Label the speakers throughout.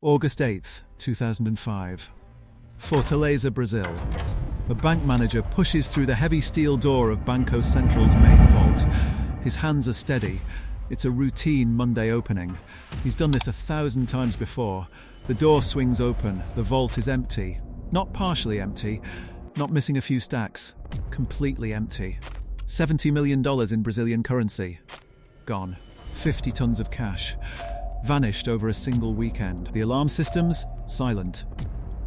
Speaker 1: August 8th, 2005. Fortaleza, Brazil. A bank manager pushes through the heavy steel door of Banco Central's main vault. His hands are steady. It's a routine Monday opening. He's done this 1,000 times before. The door swings open. The vault is empty. Not partially empty. Not missing a few stacks. Completely empty. $70 million in Brazilian currency. Gone. 50 tons of cash. Vanished over a single weekend. The alarm systems, silent.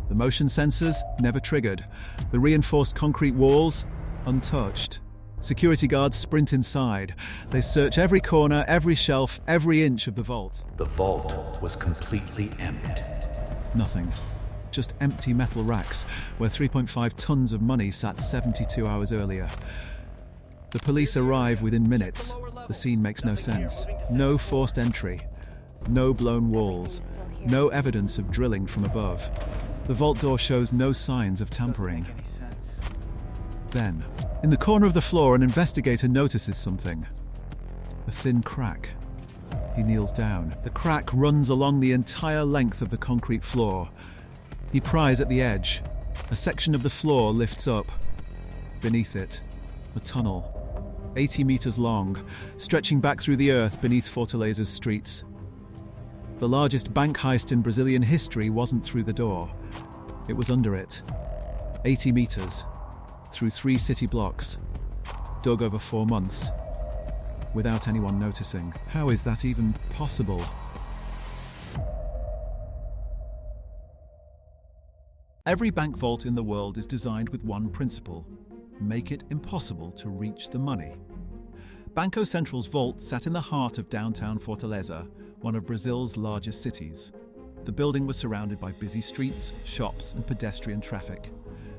Speaker 1: The motion sensors, never triggered. The reinforced concrete walls, untouched. Security guards sprint inside. They search every corner, every shelf, every inch of the vault.
Speaker 2: The vault was completely empty.
Speaker 1: Nothing. Just empty metal racks, where 3.5 tons of money sat 72 hours earlier. The police arrive within minutes. The scene makes no sense. No forced entry. No blown walls. No evidence of drilling from above. The vault door shows no signs of tampering. Then, in the corner of the floor, an investigator notices something. A thin crack. He kneels down. The crack runs along the entire length of the concrete floor. He pries at the edge. A section of the floor lifts up. Beneath it, a tunnel. 80 meters long, stretching back through the earth beneath Fortaleza's streets. The largest bank heist in Brazilian history wasn't through the door. It was under it. 80 meters, through 3 city blocks, dug over 4 months, without anyone noticing. How is that even possible? Every bank vault in the world is designed with one principle: make it impossible to reach the money. Banco Central's vault sat in the heart of downtown Fortaleza, one of Brazil's largest cities. The building was surrounded by busy streets, shops, and pedestrian traffic.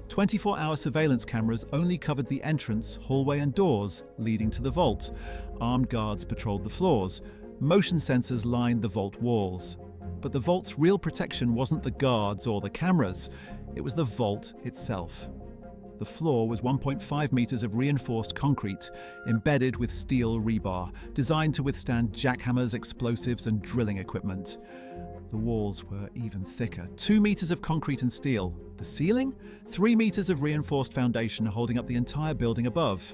Speaker 1: 24-hour surveillance cameras only covered the entrance, hallway, and doors leading to the vault. Armed guards patrolled the floors. Motion sensors lined the vault walls. But the vault's real protection wasn't the guards or the cameras. It was the vault itself. The floor was 1.5 meters of reinforced concrete, embedded with steel rebar, designed to withstand jackhammers, explosives, and drilling equipment. The walls were even thicker, 2 meters of concrete and steel. The ceiling? 3 meters of reinforced foundation holding up the entire building above.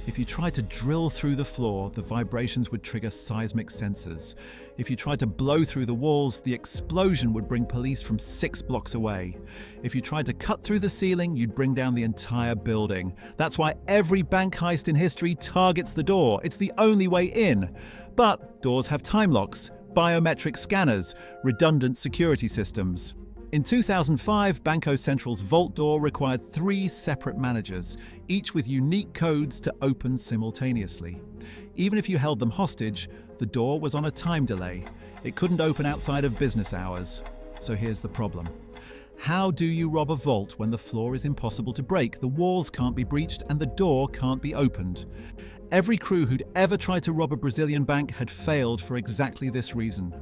Speaker 1: If you tried to drill through the floor, the vibrations would trigger seismic sensors. If you tried to blow through the walls, the explosion would bring police from 6 blocks away. If you tried to cut through the ceiling, you'd bring down the entire building. That's why every bank heist in history targets the door. It's the only way in. But doors have time locks, biometric scanners, redundant security systems. In 2005, Banco Central's vault door required 3 separate managers, each with unique codes to open simultaneously. Even if you held them hostage, the door was on a time delay. It couldn't open outside of business hours. So here's the problem. How do you rob a vault when the floor is impossible to break, the walls can't be breached, and the door can't be opened? Every crew who'd ever tried to rob a Brazilian bank had failed for exactly this reason.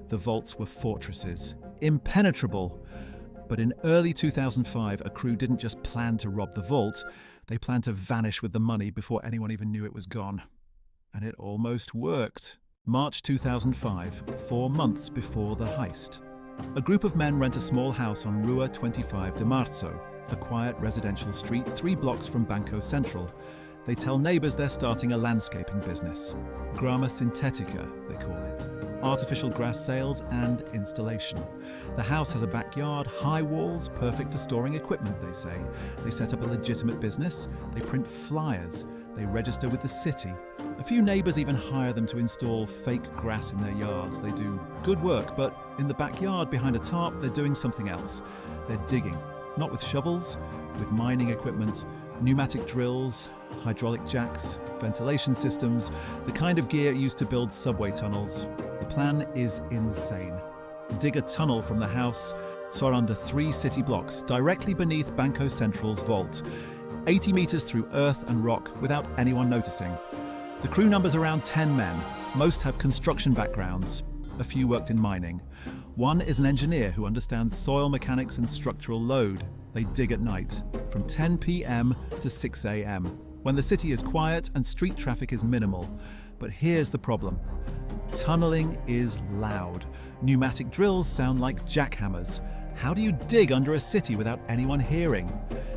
Speaker 1: The vaults were fortresses, impenetrable. But in early 2005, a crew didn't just plan to rob the vault, they planned to vanish with the money before anyone even knew it was gone. And it almost worked. March 2005, 4 months before the heist. A group of men rent a small house on Rua 25 de Março, a quiet residential street 3 blocks from Banco Central. They tell neighbors they're starting a landscaping business. Grama sintética, they call it. Artificial grass sales and installation. The house has a backyard, high walls, perfect for storing equipment, they say. They set up a legitimate business. They print flyers. They register with the city. A few neighbors even hire them to install fake grass in their yards. They do good work, but in the backyard behind a tarp, they're doing something else. They're digging, not with shovels, with mining equipment, pneumatic drills, hydraulic jacks, ventilation systems, the kind of gear used to build subway tunnels. The plan is insane. Dig a tunnel from the house, so under 3 city blocks, directly beneath Banco Central's vault. 80 meters through earth and rock without anyone noticing. The crew number's around 10 men. Most have construction backgrounds. A few worked in mining. One is an engineer who understands soil mechanics and structural load. They dig at night, from 10 p.m. to 6 a.m., when the city is quiet and street traffic is minimal. But here's the problem. Tunneling is loud. Pneumatic drills sound like jackhammers. How do you dig under a city without anyone hearing?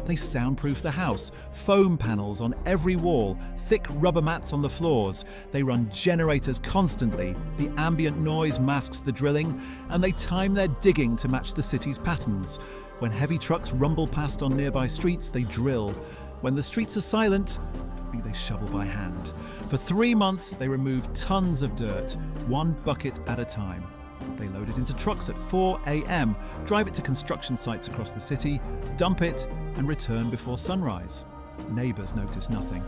Speaker 1: They soundproof the house, foam panels on every wall, thick rubber mats on the floors. They run generators constantly. The ambient noise masks the drilling, and they time their digging to match the city's patterns. When heavy trucks rumble past on nearby streets, they drill. When the streets are silent, they shovel by hand. For 3 months, they remove tons of dirt, 1 bucket at a time. They load it into trucks at 4 a.m., drive it to construction sites across the city, dump it, and return before sunrise. Neighbours notice nothing.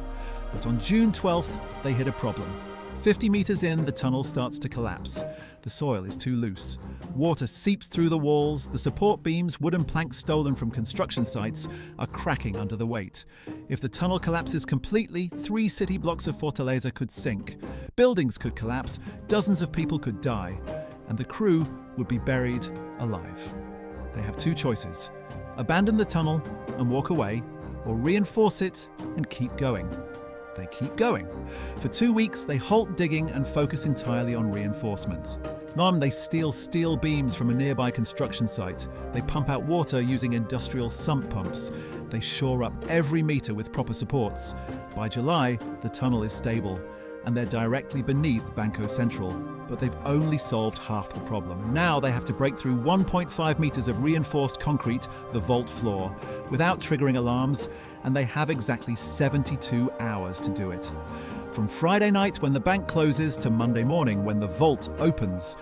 Speaker 1: But on June 12th, they hit a problem. 50 metres in, the tunnel starts to collapse. The soil is too loose. Water seeps through the walls. The support beams, wooden planks stolen from construction sites, are cracking under the weight. If the tunnel collapses completely, 3 city blocks of Fortaleza could sink. Buildings could collapse, dozens of people could die, and the crew would be buried alive. They have 2 choices: abandon the tunnel and walk away, or reinforce it and keep going. They keep going. For 2 weeks, they halt digging and focus entirely on reinforcement. They steal steel beams from a nearby construction site. They pump out water using industrial sump pumps. They shore up every meter with proper supports. By July, the tunnel is stable, and they're directly beneath Banco Central. But they've only solved half the problem. Now they have to break through 1.5 meters of reinforced concrete, the vault floor, without triggering alarms, and they have exactly 72 hours to do it. From Friday night when the bank closes to Monday morning when the vault opens.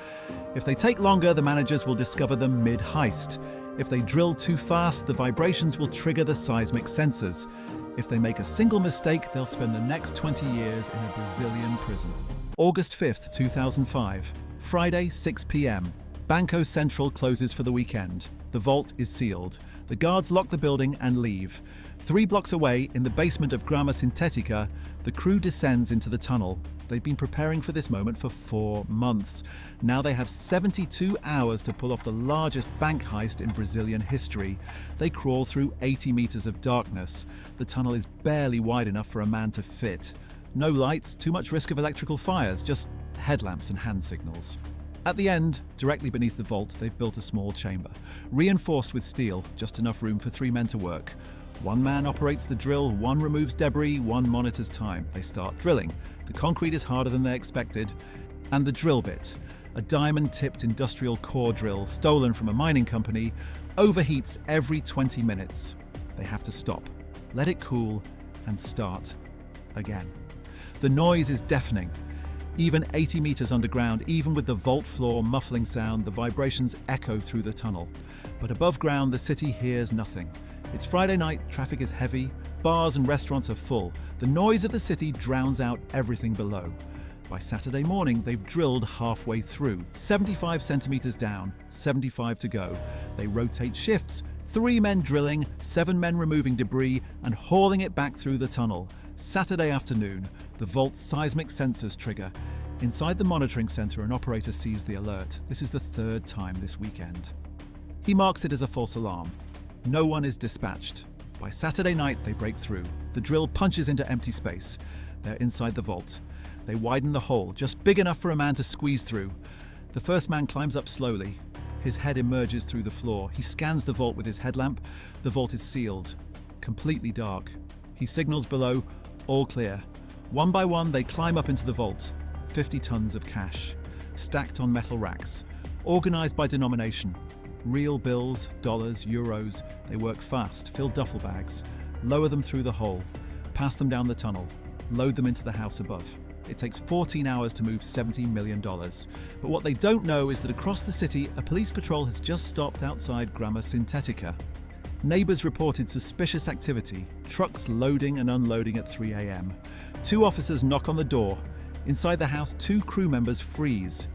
Speaker 1: If they take longer, the managers will discover them mid-heist. If they drill too fast, the vibrations will trigger the seismic sensors. If they make a single mistake, they'll spend the next 20 years in a Brazilian prison. August 5th, 2005. Friday, 6 p.m. Banco Central closes for the weekend. The vault is sealed. The guards lock the building and leave. 3 blocks away, in the basement of Grama Sintética, the crew descends into the tunnel. They've been preparing for this moment for 4 months. Now they have 72 hours to pull off the largest bank heist in Brazilian history. They crawl through 80 meters of darkness. The tunnel is barely wide enough for a man to fit. No lights, too much risk of electrical fires, just headlamps and hand signals. At the end, directly beneath the vault, they've built a small chamber, reinforced with steel, just enough room for 3 men to work. 1 man operates the drill, 1 removes debris, 1 monitors time. They start drilling. The concrete is harder than they expected. And the drill bit, a diamond-tipped industrial core drill stolen from a mining company, overheats every 20 minutes. They have to stop, let it cool, and start again. The noise is deafening. Even 80 meters underground, even with the vault floor muffling sound, the vibrations echo through the tunnel. But above ground, the city hears nothing. It's Friday night, traffic is heavy, bars and restaurants are full. The noise of the city drowns out everything below. By Saturday morning, they've drilled halfway through, 75 centimeters down, 75 to go. They rotate shifts, 3 men drilling, 7 men removing debris and hauling it back through the tunnel. Saturday afternoon, the vault's seismic sensors trigger. Inside the monitoring center, an operator sees the alert. This is the 3rd time this weekend. He marks it as a false alarm. No one is dispatched. By Saturday night, they break through. The drill punches into empty space. They're inside the vault. They widen the hole, just big enough for a man to squeeze through. The first man climbs up slowly. His head emerges through the floor. He scans the vault with his headlamp. The vault is sealed, completely dark. He signals below, all clear. 1 by 1, they climb up into the vault. 50 tons of cash, stacked on metal racks, organized by denomination. Real bills, dollars, euros. They work fast, fill duffel bags, lower them through the hole, pass them down the tunnel, load them into the house above. It takes 14 hours to move $70 million. But what they don't know is that across the city, a police patrol has just stopped outside Grama Sintética. Neighbours reported suspicious activity, trucks loading and unloading at 3 a.m. 2 officers knock on the door. Inside the house, 2 crew members freeze.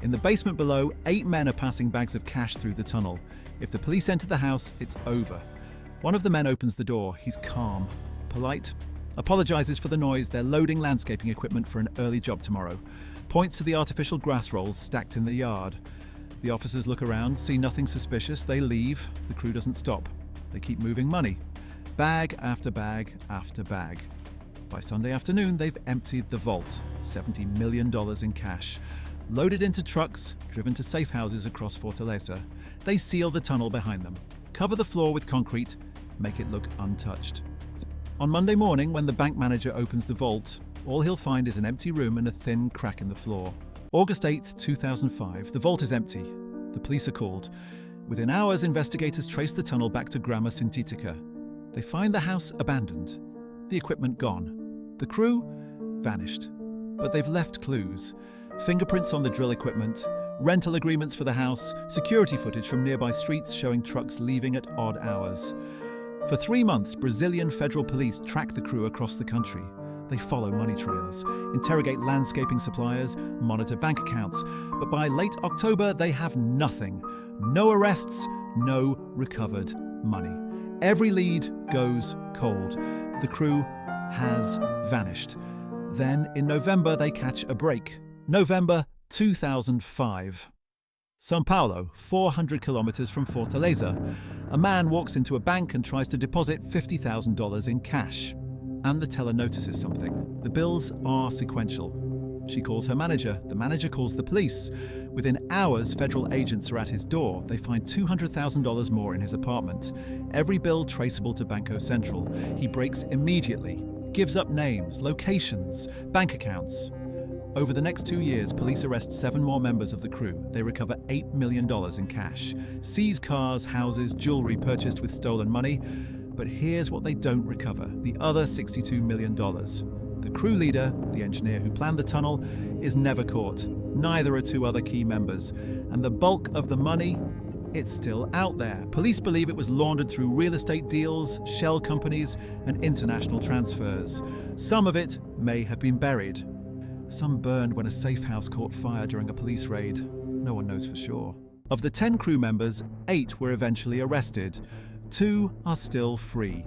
Speaker 1: In the basement below, 8 men are passing bags of cash through the tunnel. If the police enter the house, it's over. One of the men opens the door. He's calm, polite, apologizes for the noise. They're loading landscaping equipment for an early job tomorrow. Points to the artificial grass rolls stacked in the yard. The officers look around, see nothing suspicious. They leave. The crew doesn't stop. They keep moving money. Bag after bag after bag. By Sunday afternoon, they've emptied the vault. $70 million in cash. Loaded into trucks, driven to safe houses across Fortaleza, they seal the tunnel behind them, cover the floor with concrete, make it look untouched. On Monday morning, when the bank manager opens the vault, all he'll find is an empty room and a thin crack in the floor. August 8, 2005, the vault is empty. The police are called. Within hours, investigators trace the tunnel back to Grama Sintetica. They find the house abandoned, the equipment gone. The crew vanished, but they've left clues. Fingerprints on the drill equipment, rental agreements for the house, security footage from nearby streets showing trucks leaving at odd hours. For 3 months, Brazilian federal police track the crew across the country. They follow money trails, interrogate landscaping suppliers, monitor bank accounts. But by late October, they have nothing. No arrests, no recovered money. Every lead goes cold. The crew has vanished. Then, in November, they catch a break. November 2005. São Paulo, 400 kilometers from Fortaleza. A man walks into a bank and tries to deposit $50,000 in cash. And the teller notices something. The bills are sequential. She calls her manager. The manager calls the police. Within hours, federal agents are at his door. They find $200,000 more in his apartment. Every bill traceable to Banco Central. He breaks immediately, gives up names, locations, bank accounts. Over the next 2 years, police arrest 7 more members of the crew. They recover $8 million in cash, seize cars, houses, jewelry purchased with stolen money. But here's what they don't recover, the other $62 million. The crew leader, the engineer who planned the tunnel, is never caught. Neither are 2 other key members. And the bulk of the money, it's still out there. Police believe it was laundered through real estate deals, shell companies, and international transfers. Some of it may have been buried. Some burned when a safe house caught fire during a police raid. No one knows for sure. Of the 10 crew members, 8 were eventually arrested. 2 are still free.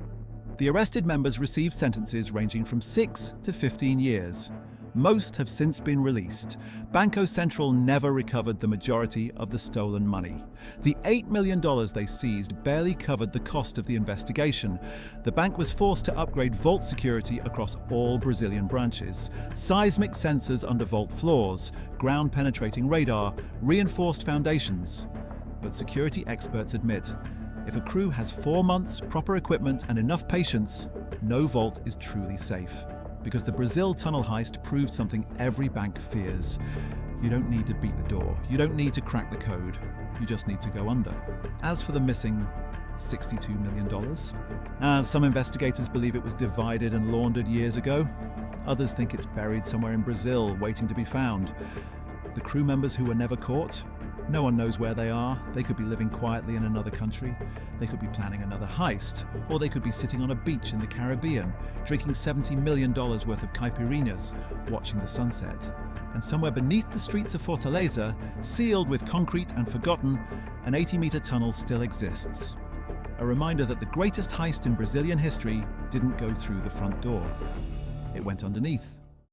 Speaker 1: The arrested members received sentences ranging from 6 to 15 years. Most have since been released. Banco Central never recovered the majority of the stolen money. The $8 million they seized barely covered the cost of the investigation. The bank was forced to upgrade vault security across all Brazilian branches. Seismic sensors under vault floors, ground-penetrating radar, reinforced foundations. But security experts admit, if a crew has 4 months, proper equipment, and enough patience, no vault is truly safe. Because the Brazil Tunnel Heist proved something every bank fears. You don't need to beat the door. You don't need to crack the code. You just need to go under. As for the missing $62 million, some investigators believe it was divided and laundered years ago. Others think it's buried somewhere in Brazil, waiting to be found. The crew members who were never caught? No one knows where they are. They could be living quietly in another country. They could be planning another heist. Or they could be sitting on a beach in the Caribbean, drinking $70 million worth of caipirinhas, watching the sunset. And somewhere beneath the streets of Fortaleza, sealed with concrete and forgotten, an 80-meter tunnel still exists. A reminder that the greatest heist in Brazilian history didn't go through the front door. It went underneath.